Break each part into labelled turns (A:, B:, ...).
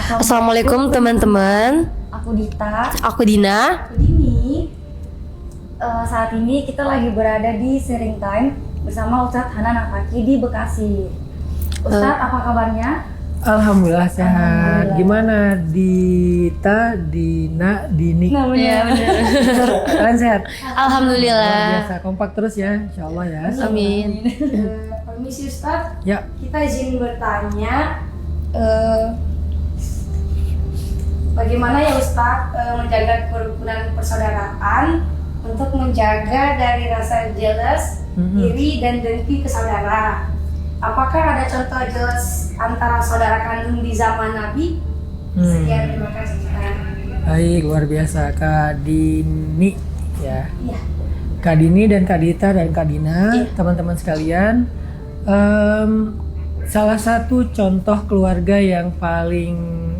A: Assalamualaikum teman-teman.
B: Aku Dita.
A: Aku Dina.
B: Aku Dini. Saat ini kita lagi berada di sharing time bersama Ustadz Hanan Afaki di Bekasi. Ustadz, apa kabarnya?
C: Alhamdulillah sehat.
B: Alhamdulillah.
C: Gimana Dita, Dina, Dini?
B: Namanya
C: Kalian sehat?
A: Alhamdulillah.
C: Biasa kompak terus ya, insya Allah ya.
A: Amin.
B: Permisi Ustadz,
C: Ya,
B: kita izin bertanya. Bagaimana ya Ustadz menjaga kerukunan persaudaraan untuk menjaga dari rasa jealous, iri dan dengki ke saudara? Apakah ada contoh jealous antara saudara kandung di zaman Nabi? Sekian, terima kasih.
C: baik, luar biasa Kak Dini ya.
B: Iya.
C: Kak Dini dan Kak Dita dan Kak Dina,
A: Iya.
C: teman-teman sekalian. Salah satu contoh keluarga yang paling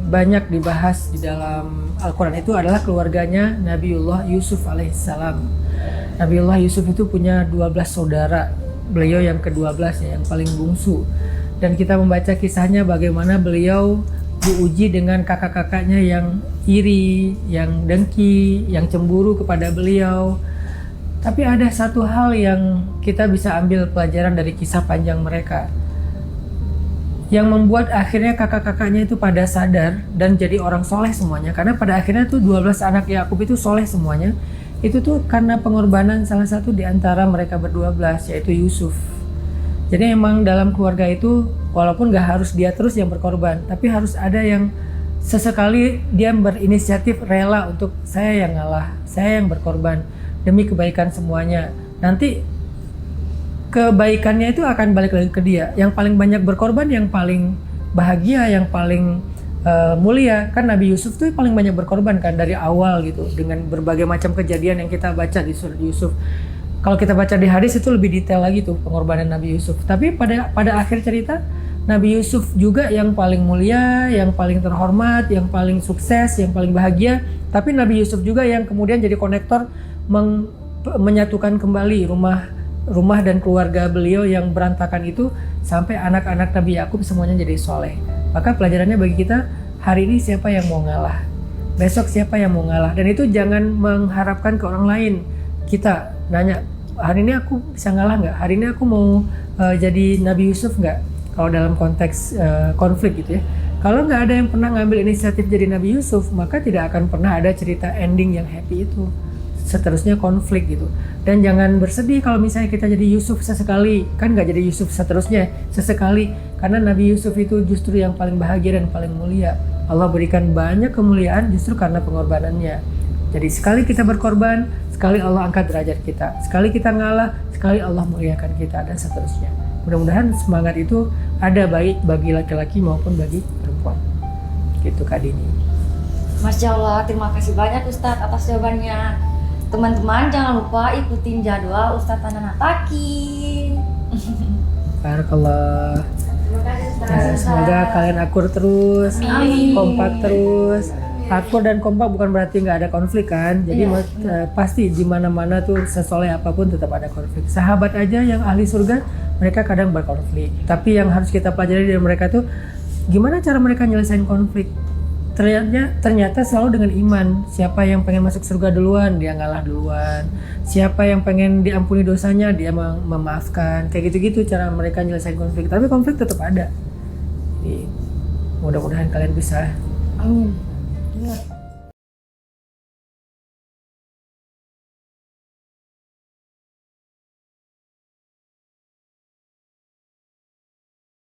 C: banyak dibahas di dalam Al-Quran itu adalah keluarganya Nabiullah Yusuf alaihissalam. Nabiullah Yusuf itu punya 12 saudara, beliau yang ke-12 ya, yang paling bungsu. Dan kita membaca kisahnya bagaimana beliau diuji dengan kakak-kakaknya yang iri, yang dengki, yang cemburu kepada beliau. Tapi ada satu hal yang kita bisa ambil pelajaran dari kisah panjang mereka, yang membuat akhirnya kakak-kakaknya itu pada sadar dan jadi orang soleh semuanya. Karena pada akhirnya tuh 12 anak Yakub itu soleh semuanya. Itu tuh karena pengorbanan salah satu di antara mereka ber-12, yaitu Yusuf. Jadi emang dalam keluarga itu walaupun gak harus dia terus yang berkorban, tapi harus ada yang sesekali dia berinisiatif rela untuk saya yang ngalah, saya yang berkorban demi kebaikan semuanya. Nanti kebaikannya itu akan balik lagi ke dia. Yang paling banyak berkorban, yang paling bahagia, yang paling mulia kan Nabi Yusuf tuh paling banyak berkorban kan dari awal gitu, dengan berbagai macam kejadian yang kita baca di surat Yusuf. Kalau kita baca di hadis itu lebih detail lagi tuh pengorbanan Nabi Yusuf. Tapi pada akhir cerita Nabi Yusuf juga yang paling mulia, yang paling terhormat, yang paling sukses, yang paling bahagia. Tapi Nabi Yusuf juga yang kemudian jadi konektor menyatukan kembali rumah dan keluarga beliau yang berantakan itu sampai anak-anak Nabi Yakub semuanya jadi soleh. Maka pelajarannya bagi kita hari ini siapa yang mau ngalah, besok siapa yang mau ngalah. Dan itu jangan mengharapkan ke orang lain. Kita nanya, hari ini aku bisa ngalah nggak? Hari ini aku mau jadi Nabi Yusuf nggak? Kalau dalam konteks konflik gitu ya. Kalau nggak ada yang pernah ngambil inisiatif jadi Nabi Yusuf, maka tidak akan pernah ada cerita ending yang happy itu. Seterusnya konflik gitu. Dan jangan bersedih kalau misalnya kita jadi Yusuf sesekali, kan nggak jadi Yusuf seterusnya, sesekali. Karena Nabi Yusuf itu justru yang paling bahagia dan paling mulia. Allah berikan banyak kemuliaan justru karena pengorbanannya. Jadi sekali kita berkorban, sekali Allah angkat derajat kita. Sekali kita ngalah, sekali Allah muliakan kita, dan seterusnya. Mudah-mudahan semangat itu ada baik bagi laki-laki maupun bagi perempuan. Gitu Kak Dini.
B: Masya Allah, terima kasih banyak Ustadz atas jawabannya. Teman-teman jangan lupa ikutin jadwal Ustadz Hanan Afaki.
C: Barakallah.
B: Terima kasih Ustadz.
C: Ya, semoga kalian akur terus,
B: Amin.
C: kompak terus. Akur dan kompak bukan berarti nggak ada konflik kan. Jadi pasti di mana-mana tuh sesoleh apapun tetap ada konflik. Sahabat aja yang ahli surga mereka kadang berkonflik. Tapi yang harus kita pelajari dari mereka tuh gimana cara mereka nyelesain konflik. Ternyata selalu dengan iman. Siapa yang pengen masuk surga duluan, dia ngalah duluan. Siapa yang pengen diampuni dosanya, dia memaafkan. Kayak gitu-gitu cara mereka nyelesain konflik. Tapi konflik tetap ada. Jadi, mudah-mudahan kalian bisa.
B: Amin. Ingat,